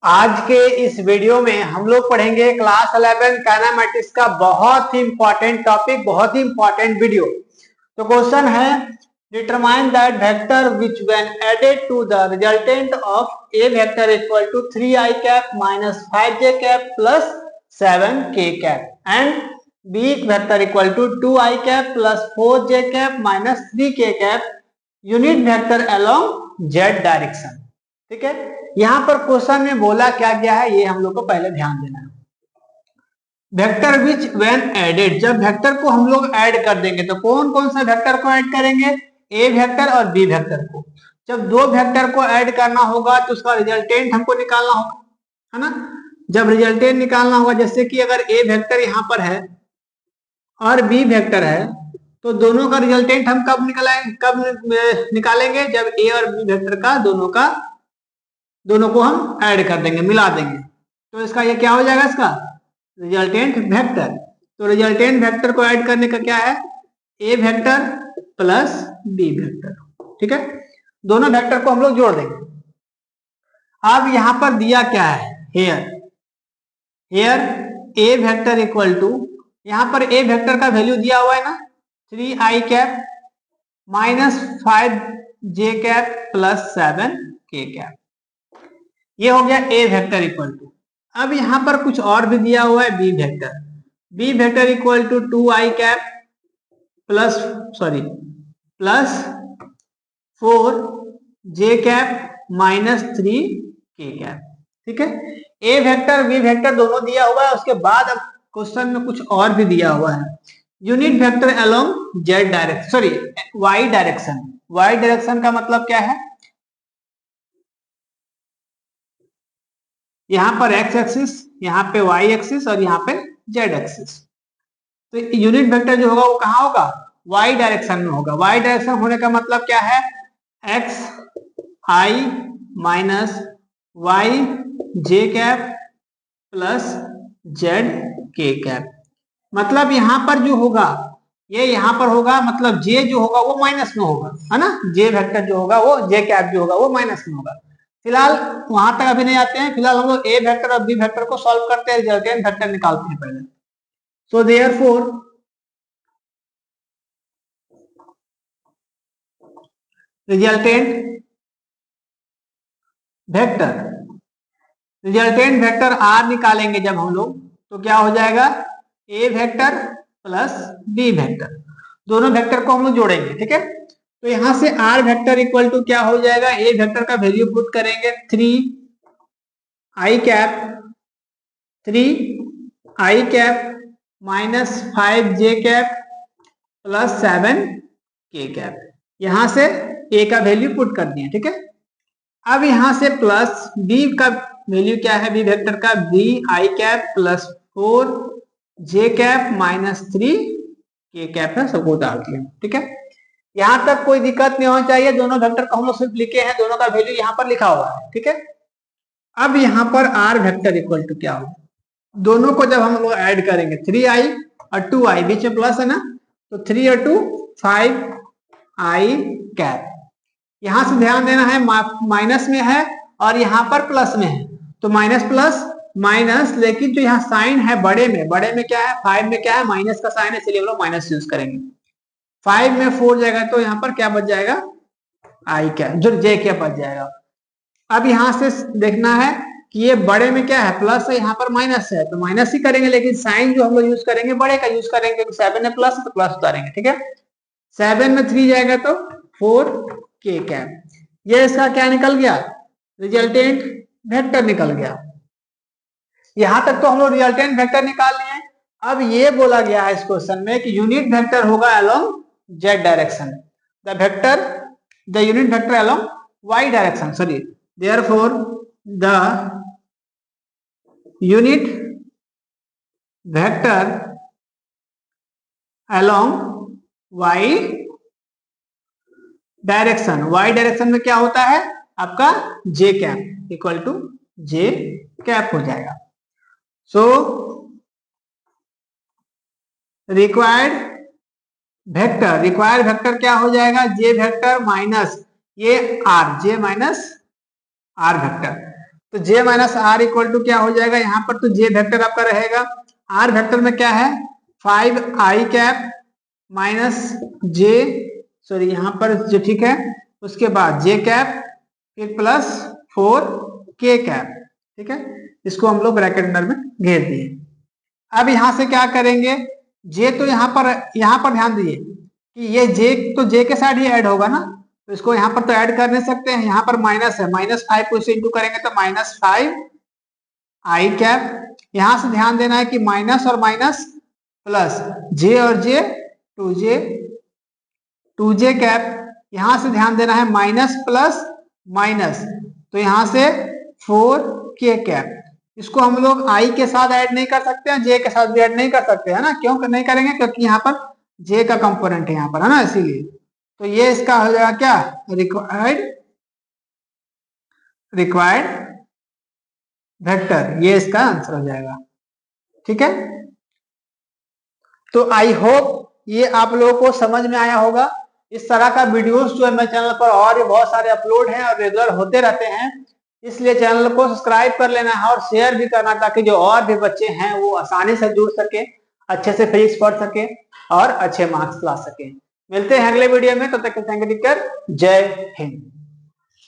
आज के इस वीडियो में हम लोग पढ़ेंगे क्लास 11 काइनेमेटिक्स का बहुत ही इंपॉर्टेंट टॉपिक, बहुत ही इंपॉर्टेंट वीडियो। तो क्वेश्चन है determine that vector which when added to the resultant of A vector equal to 3i cap minus 5j cap plus 7k cap and B vector equal to 2i cap plus 4j cap minus 3k cap unit vector along Z direction. ठीक है, यहां पर question में बोला क्या गया है ये हम लोग को पहले ध्यान देना है। वेक्टर विच व्हेन एडेड, जब वेक्टर को हम लोग ऐड कर देंगे तो कौन कौन सा वेक्टर को ऐड करेंगे? ए वेक्टर और बी वेक्टर को। जब दो वेक्टर को ऐड करना होगा तो उसका रिजल्टेंट हमको निकालना होगा, है ना। जब रिजल्टेंट निकालना होगा, जैसे कि अगर ए वेक्टर यहाँ पर है और बी वेक्टर है तो दोनों का रिजल्टेंट हम कब निकालेंगे? जब ए और बी वेक्टर का दोनों को हम ऐड कर देंगे, मिला देंगे, तो इसका ये क्या हो जाएगा? इसका रिजल्टेंट वेक्टर। तो रिजल्टेंट वेक्टर को ऐड करने का क्या है? ए वेक्टर प्लस बी वेक्टर। ठीक है, दोनों वेक्टर को हम लोग जोड़ देंगे। अब यहां पर दिया क्या है? Here A vector equal to, यहां पर ए वेक्टर का वैल्यू दिया हुआ है ना, 3i cap minus 5j cap plus 7k cap. ये हो गया ए वेक्टर इक्वल टू। अब यहां पर कुछ और भी दिया हुआ है, B vector equal to 2i cap plus 4j cap minus 3k cap. ठीक है, ए वेक्टर बी वेक्टर दोनों दिया हुआ है। उसके बाद अब क्वेश्चन में कुछ और भी दिया हुआ है, unit vector along Z direction, Y direction. Y direction का मतलब क्या है? यहाँ पर एक्स एक्सिस, यहाँ पे वाई एक्सिस और यहाँ पे जेड एक्सिस। तो यूनिट वेक्टर जो होगा वो कहाँ होगा? वाई डायरेक्शन में होगा। वाई डायरेक्शन होने का मतलब क्या है? एक्स आई माइनस वाई जे कैप प्लस जेड के कैप। मतलब यहाँ पर जो होगा ये यहाँ पर होगा, मतलब जे जो होगा वो माइनस में होगा, है ना। जे वेक्टर जो होगा वो, जे कैप जो होगा वो माइनस में होगा। फिलहाल वहां तक अभी नहीं आते हैं, फिलहाल हम लोग ए वेक्टर और बी वेक्टर को सॉल्व करते हैं, रिजल्टेंट वेक्टर निकालते हैं पहले। So therefore resultant vector R निकालेंगे जब हम लोग, तो क्या हो जाएगा? A vector plus B vector, दोनों वेक्टर को हम लोग जोड़ेंगे। ठीक है, तो यहां से आर वेक्टर इक्वल टू क्या हो जाएगा? ए वेक्टर का वैल्यू पुट करेंगे 3i cap minus 5j cap plus 7k cap. यहां से ए का वैल्यू पुट कर दिए। ठीक है, अब यहां से प्लस बी का वैल्यू क्या है? बी वेक्टर का bi cap plus 4j cap minus 3k cap है, सबको डाल दिया। ठीक है, यहां तक कोई दिक्कत नहीं होनी चाहिए। दोनों वेक्टर को हम लोग सिर्फ लिखे हैं, दोनों का वैल्यू यहां पर लिखा हुआ है। ठीक है, अब यहां पर आर वेक्टर इक्वल टू क्या होगा? दोनों को जब हम लोग ऐड करेंगे, 3i और 2i, बीच में प्लस है ना, तो 3 और 2 5i कैप। यहां से ध्यान देना है, माइनस में है और यहाँ पर प्लस में है, तो माइनस प्लस माइनस, लेकिन जो यहाँ साइन है बड़े में क्या है? 5 में क्या है? माइनस का साइन है, इसलिए हम लोग माइनस यूज करेंगे। 5 में 4 जाएगा तो यहाँ पर क्या बच जाएगा? आई क्या, जो जे क्या बच जाएगा। अब यहां से देखना है कि ये बड़े में क्या है? प्लस है, यहाँ पर माइनस है, तो माइनस ही करेंगे, लेकिन साइन जो हम लोग यूज करेंगे बड़े का यूज करेंगे, क्योंकि 7 में प्लस है तो प्लस उतारेंगे। ठीक है, 7 में 3 जाएगा तो 4k कैप। ये इसका क्या निकल गया? रिजल्टेंट वेक्टर निकल गया। यहां तक तो हम लोग रिजल्टेंट वेक्टर निकाल लिए। अब ये बोला गया है इस क्वेश्चन में कि यूनिट वेक्टर होगा along Z direction, the unit vector along Y direction, sorry, therefore the unit vector along y direction में क्या होता है? आपका j cap equal to j cap हो जाएगा। सो रिक्वायर्ड वेक्टर क्या हो जाएगा? j वेक्टर माइनस ये r, j minus R vector. तो j minus R equal to क्या हो जाएगा, यहाँ पर तो j वेक्टर आपका रहेगा, r वेक्टर में क्या है 5i cap minus j, sorry यहाँ पर जो ठीक है, उसके बाद j कैप फिर प्लस 4k कैप, ठीक है, इसको हम लोग ब्रैकेट अंदर में घेर दिए। अब यहां से क्या करेंगे, j तो यहाँ पर ध्यान दिए कि ये j तो j के साथ ही ऐड होगा ना, तो इसको यहाँ पर तो ऐड कर नहीं सकते हैं, यहाँ पर माइनस है, -5 को इसे इंटू करेंगे तो -5 आई कैप। यहां से ध्यान देना है कि माइनस और माइनस प्लस, j और j 2j कैप। यहां से ध्यान देना है माइनस प्लस माइनस, तो यहां से 4k कैप। इसको हम लोग i के साथ ऐड नहीं कर सकते हैं, j के साथ भी ऐड नहीं कर सकते है ना, क्यों नहीं करेंगे, क्योंकि यहाँ पर j का कंपोनेंट है यहाँ पर, है ना, इसीलिए। तो ये इसका हो जाएगा क्या, रिक्वायर्ड वेक्टर, ये इसका आंसर हो जाएगा, ठीक है। तो आई होप ये आप लोगों को समझ में आया होगा। इस तरह का वीडियोस जो है मेरे चैनल पर और बहुत सारे अपलोड हैं और रेगुलर होते रहते हैं, इसलिए चैनल को सब्सक्राइब कर लेना है और शेयर भी करना, ताकि जो और भी बच्चे हैं वो आसानी से जुड़ सके, अच्छे से फिजिक्स पढ़ सके और अच्छे मार्क्स ला सके। मिलते हैं अगले वीडियो में, तब तक थैंक यू, जय हिंद।